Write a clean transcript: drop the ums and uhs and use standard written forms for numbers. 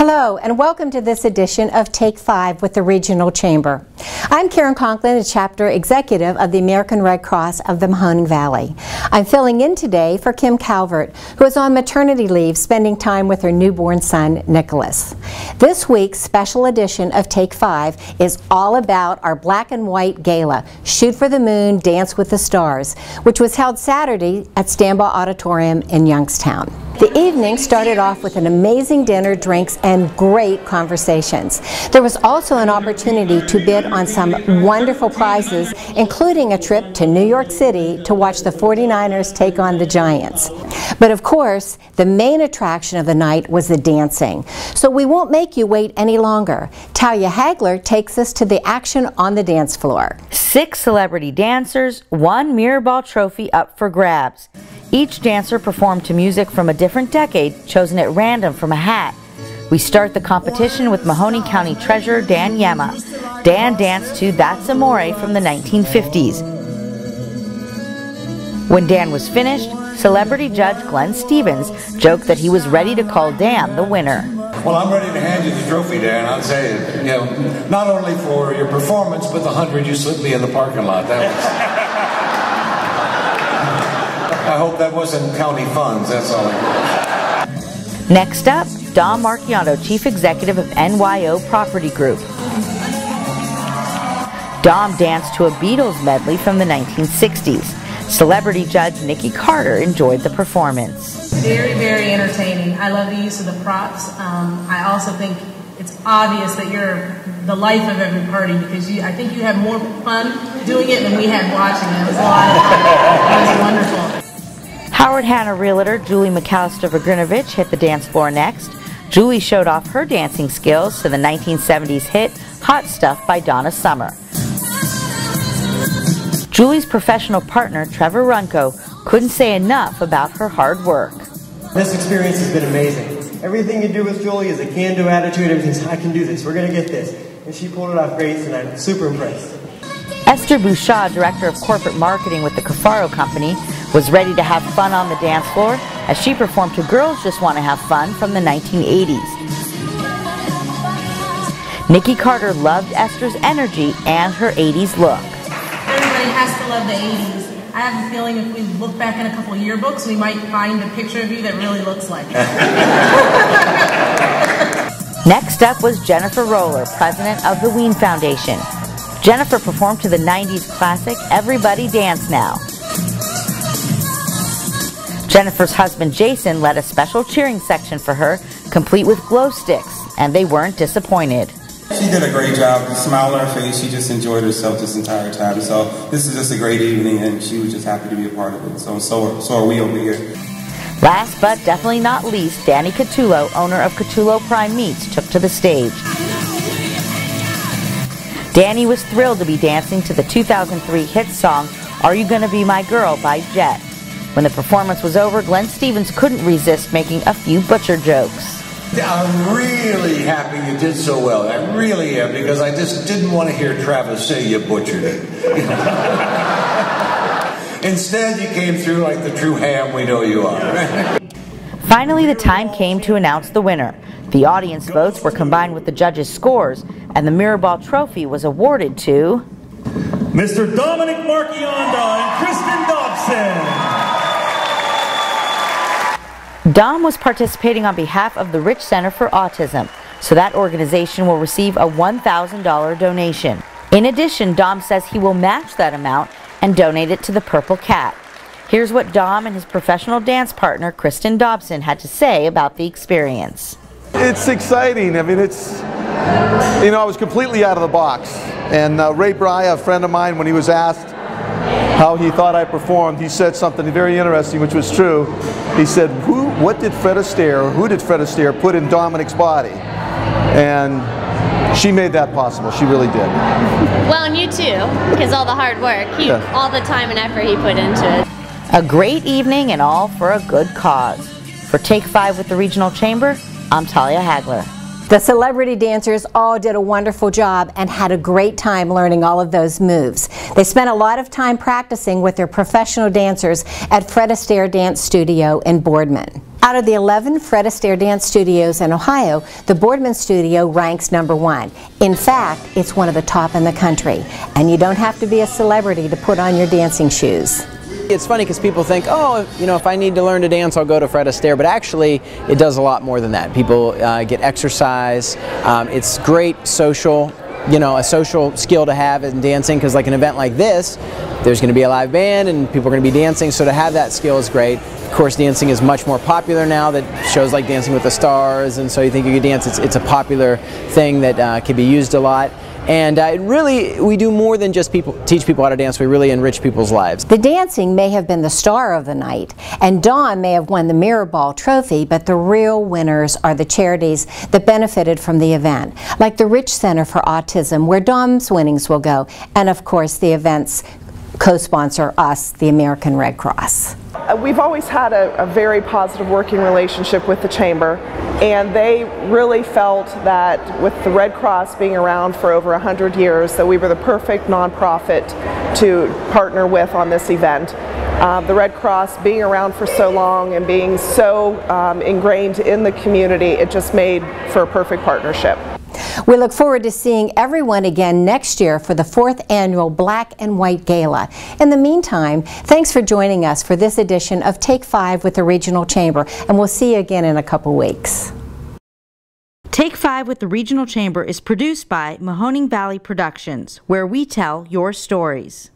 Hello and welcome to this edition of Take 5 with the Regional Chamber. I'm Karen Conklin, a chapter executive of the American Red Cross of the Mahoning Valley. I'm filling in today for Kim Calvert, who is on maternity leave spending time with her newborn son, Nicholas. This week's special edition of Take 5 is all about our Black and White Gala, Shoot for the Moon, Dance with the Stars, which was held Saturday at Stambaugh Auditorium in Youngstown. The evening started off with an amazing dinner, drinks, and great conversations. There was also an opportunity to bid on some wonderful prizes, including a trip to New York City to watch the 49ers take on the Giants. But of course, the main attraction of the night was the dancing. So we won't make you wait any longer. Talia Hagler takes us to the action on the dance floor. 6 celebrity dancers, 1 Mirrorball trophy up for grabs. Each dancer performed to music from a different decade, chosen at random from a hat. We start the competition with Mahoning County Treasurer Dan Yema. Dan danced to That's Amore from the 1950s. When Dan was finished, celebrity judge Glenn Stevens joked that he was ready to call Dan the winner. Well, I'm ready to hand you the trophy, Dan. I'll say, not only for your performance, but the 100 you slipped me in the parking lot. I hope that wasn't county funds, that's all. Next up, Dom Marchionda, Chief Executive of NYO Property Group. Dom danced to a Beatles medley from the 1960s. Celebrity judge Nikki enjoyed the performance. Very, very entertaining. I love the use of the props. I also think it's obvious that you're the life of every party because I think you have more fun doing it than we had watching it. It was a lot of fun. It was wonderful. Howard Hanna realtor Julie McAllister-Vagrinovich hit the dance floor next. Julie showed off her dancing skills to the 1970s hit Hot Stuff by Donna Summer. Julie's professional partner, Trevor Runco, couldn't say enough about her hard work. This experience has been amazing. Everything you do with Julie is a can-do attitude. Everything's, I can do this, we're going to get this. And she pulled it off great, and I'm super impressed. Esther Bouchard, Director of Corporate Marketing with the Cafaro Company, was ready to have fun on the dance floor as she performed to Girls Just Want to Have Fun from the 1980s. Nikki Carter loved Esther's energy and her 80s look. Everybody has to love the 80s. I have a feeling if we look back in a couple yearbooks, we might find a picture of you that really looks like it. Next up was Jennifer Roller, president of the Ween Foundation. Jennifer performed to the 90s classic Everybody Dance Now. Jennifer's husband Jason led a special cheering section for her, complete with glow sticks, and they weren't disappointed. She did a great job. The smile on her face, she just enjoyed herself this entire time. So this is just a great evening, and she was just happy to be a part of it. So are we over here. Last but definitely not least, Danny Catullo, owner of Catullo Prime Meats, took to the stage. Danny was thrilled to be dancing to the 2003 hit song, Are You Gonna Be My Girl by Jet. When the performance was over, Glenn Stevens couldn't resist making a few butcher jokes. I'm really happy you did so well. I really am, because I just didn't want to hear Travis say you butchered it. Instead, you came through like the true ham we know you are. Finally, the time came to announce the winner. The audience votes were combined with the judges' scores, and the Mirrorball trophy was awarded to Mr. Marchionda and Kristen Dobson. Dom was participating on behalf of the Rich Center for Autism, so that organization will receive a $1,000 donation. In addition, Dom says he will match that amount and donate it to the Purple Cat. Here's what Dom and his professional dance partner, Kristen Dobson, had to say about the experience. It's exciting. I mean, I was completely out of the box. And Ray Bry, a friend of mine, when he was asked how he thought I performed, he said something very interesting, which was true. He said, who did Fred Astaire put in Dominic's body? And she made that possible. She really did. Well, and you too, because all the hard work, all the time and effort he put into it. A great evening and all for a good cause. For Take 5 with the Regional Chamber, I'm Talia Hagler. The celebrity dancers all did a wonderful job and had a great time learning all of those moves. They spent a lot of time practicing with their professional dancers at Fred Astaire Dance Studio in Boardman. Out of the 11 Fred Astaire dance studios in Ohio, the Boardman Studio ranks #1. In fact, it's one of the top in the country. And you don't have to be a celebrity to put on your dancing shoes. It's funny because people think, oh, you know, if I need to learn to dance, I'll go to Fred Astaire, but actually it does a lot more than that. People get exercise. It's great social, you know, a social skill to have in dancing, because like an event like this, there's going to be a live band and people are going to be dancing, so to have that skill is great. Of course, dancing is much more popular now, that shows like Dancing with the Stars, and so you think you could dance, it's a popular thing that can be used a lot. And we do more than just teach people how to dance, we really enrich people's lives. The dancing may have been the star of the night, and Dawn may have won the Mirrorball trophy, but the real winners are the charities that benefited from the event, like the Rich Center for Autism, where Dawn's winnings will go, and of course the event's co-sponsor, us, the American Red Cross. We've always had a very positive working relationship with the Chamber, and they really felt that with the Red Cross being around for over 100 years, that we were the perfect nonprofit to partner with on this event. The Red Cross being around for so long and being so ingrained in the community, it just made for a perfect partnership. We look forward to seeing everyone again next year for the 4th annual Black and White Gala. In the meantime, thanks for joining us for this edition of Take 5 with the Regional Chamber, and we'll see you again in a couple weeks. Take 5 with the Regional Chamber is produced by Mahoning Valley Productions, where we tell your stories.